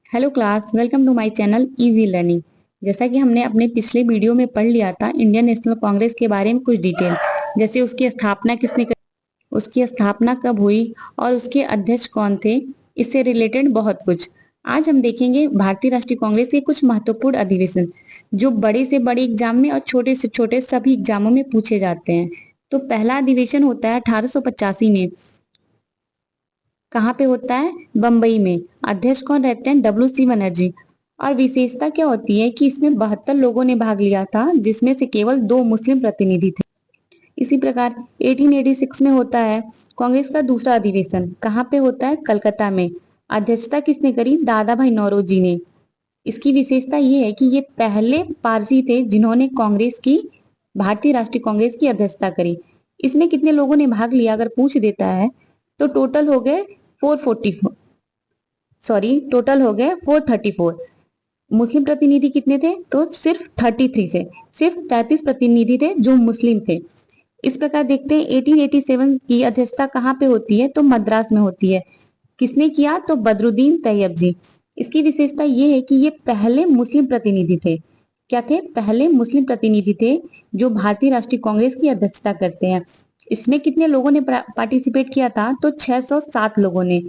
Hello class, welcome to my channel easy learning. जैसा कि हमने अपने पिछले वीडियो में पढ़ लिया था इंडियन नेशनल कांग्रेस के बारे में कुछ डिटेल, जैसे उसकी स्थापना किसने करी, उसकी स्थापना कब हुई और उसके अध्यक्ष कौन थे। इससे रिलेटेड बहुत कुछ आज हम देखेंगे। भारतीय राष्ट्रीय कांग्रेस के कुछ महत्वपूर्ण अधिवेशन जो बड़े से बड़े एग्जाम में और छोटे से छोटे सभी एग्जामों में पूछे जाते हैं। तो पहला अधिवेशन होता है 1885 में। कहाँ पे होता है? बम्बई में। अध्यक्ष कौन रहते हैं? W C Banerjee. और विशेषता क्या होती है कि इसमें 72 लोगों ने भाग लिया था, जिसमें से केवल 2 मुस्लिम प्रतिनिधि थे। इसी प्रकार 1886 में होता है कांग्रेस का दूसरा अधिवेशन। कहाँ पे होता है? कलकत्ता में। अध्यक्षता किसने करी? दादा भाई नौरोजी ने। इसकी विशेषता ये है कि ये पहले पारसी थे जिन्होंने कांग्रेस की, भारतीय राष्ट्रीय कांग्रेस की अध्यक्षता करी। इसमें कितने लोगों ने भाग लिया अगर पूछ देता है तो टोटल हो गए 444, टोटल हो गए 434। मुस्लिम प्रतिनिधि कितने थे? तो सिर्फ 33 थे, सिर्फ 33 प्रतिनिधि थे जो मुस्लिम थे। इस प्रकार देखते हैं 1887 की अध्यक्षता कहाँ पे होती है? तो मद्रास में होती है। किसने किया? तो बदरुद्दीन तैयब जी। इसकी विशेषता ये है कि ये पहले मुस्लिम प्रतिनिधि थे। क्या थे? पहले मुस्लिम प्रतिनिधि थे जो भारतीय राष्ट्रीय कांग्रेस की अध्यक्षता करते हैं। इसमें कितने लोगों ने पार्टिसिपेट किया था? तो 607 लोगों ने।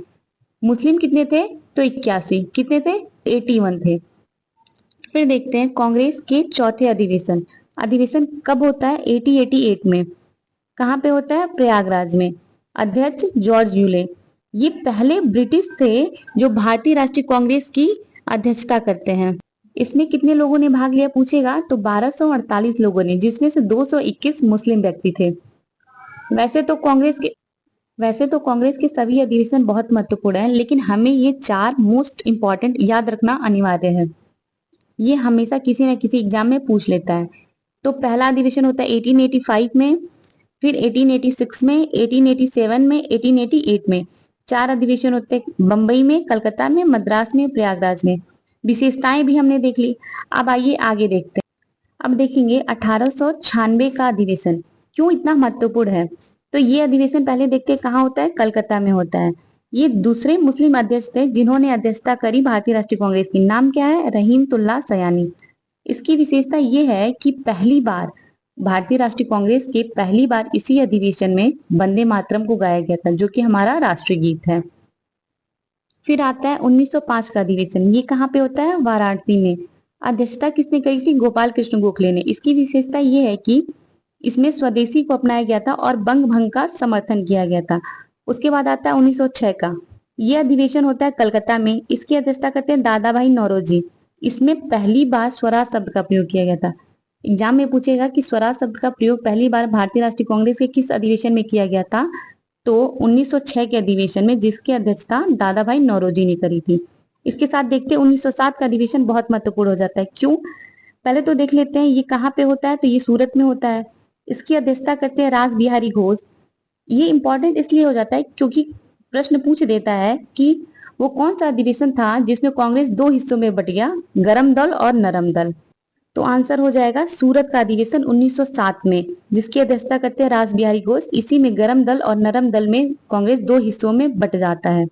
मुस्लिम कितने थे? तो 81। कितने थे? 81 थे। फिर देखते हैं कांग्रेस के चौथे अधिवेशन। अधिवेशन कब होता है? 1888 में। कहाँ पे होता है? प्रयागराज में। अध्यक्ष जॉर्ज यूले। ये पहले ब्रिटिश थे जो भारतीय राष्ट्रीय कांग्रेस की अध्यक्षता करते हैं। इसमें कितने लोगों ने भाग लिया पूछेगा? तो 1248 लोगों ने, जिसमें से 221 मुस्लिम व्यक्ति थे। वैसे तो कांग्रेस के वैसे तो कांग्रेस के सभी अधिवेशन बहुत महत्वपूर्ण हैं, लेकिन हमें ये 4 मोस्ट इंपॉर्टेंट याद रखना अनिवार्य है। ये हमेशा किसी न किसी एग्जाम में पूछ लेता है। तो पहला अधिवेशन होता है 1885 में, फिर 1886 में, 1887 में, 1888 में। 4 अधिवेशन होते हैं बंबई में, कलकत्ता में, मद्रास में, प्रयागराज में। विशेषताएं भी हमने देख ली। अब आइए आगे देखते हैं। अब देखेंगे 1896 का अधिवेशन क्यों इतना महत्वपूर्ण है। तो ये अधिवेशन पहले देखते हैं कहाँ होता है? कलकत्ता में होता है। ये दूसरे मुस्लिम अध्यक्ष थे जिन्होंने अध्यक्षता करी भारतीय राष्ट्रीय कांग्रेस की। नाम क्या है? रहीमतुल्लाह सयानी। इसकी विशेषता ये है कि पहली बार भारतीय राष्ट्रीय कांग्रेस के पहली बार इसी अधिवेशन में वंदे मातरम को गाया गया था, जो कि हमारा राष्ट्रीय गीत है। फिर आता है 1905 का अधिवेशन। ये कहाँ पे होता है? वाराणसी में। अध्यक्षता किसने करी थी? गोपाल कृष्ण गोखले ने। इसकी विशेषता ये है कि इसमें स्वदेशी को अपनाया गया था और बंग भंग का समर्थन किया गया था। उसके बाद आता है 1906 का। यह अधिवेशन होता है कलकत्ता में। इसकी अध्यक्षता करते हैं दादा भाई नौरोजी। इसमें पहली बार स्वराज शब्द का प्रयोग किया गया था। एग्जाम में पूछेगा कि स्वराज शब्द का प्रयोग पहली बार भारतीय राष्ट्रीय कांग्रेस के किस अधिवेशन में किया गया था? तो 1906 के अधिवेशन में, जिसकी अध्यक्षता दादा भाई नौरोजी ने करी थी। इसके साथ देखते हैं 1907 का अधिवेशन बहुत महत्वपूर्ण हो जाता है। क्यों? पहले तो देख लेते हैं ये कहाँ पे होता है। तो ये सूरत में होता है। इसकी अध्यक्षता करते हैं रास बिहारी घोष। ये इंपॉर्टेंट इसलिए हो जाता है क्योंकि प्रश्न पूछ देता है कि वो कौन सा अधिवेशन था जिसमें कांग्रेस 2 हिस्सों में बट गया, गरम दल और नरम दल। तो आंसर हो जाएगा सूरत का अधिवेशन 1907 में, जिसकी अध्यक्षता करते हैं रास बिहारी घोष। इसी में गरम दल और नरम दल में कांग्रेस 2 हिस्सों में बट जाता है।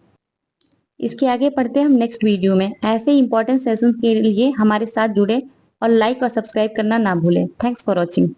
इसके आगे पढ़ते हैं हम नेक्स्ट वीडियो में। ऐसे इंपॉर्टेंट सेशंस के लिए हमारे साथ जुड़े और लाइक और सब्सक्राइब करना ना भूलें। Thanks for watching.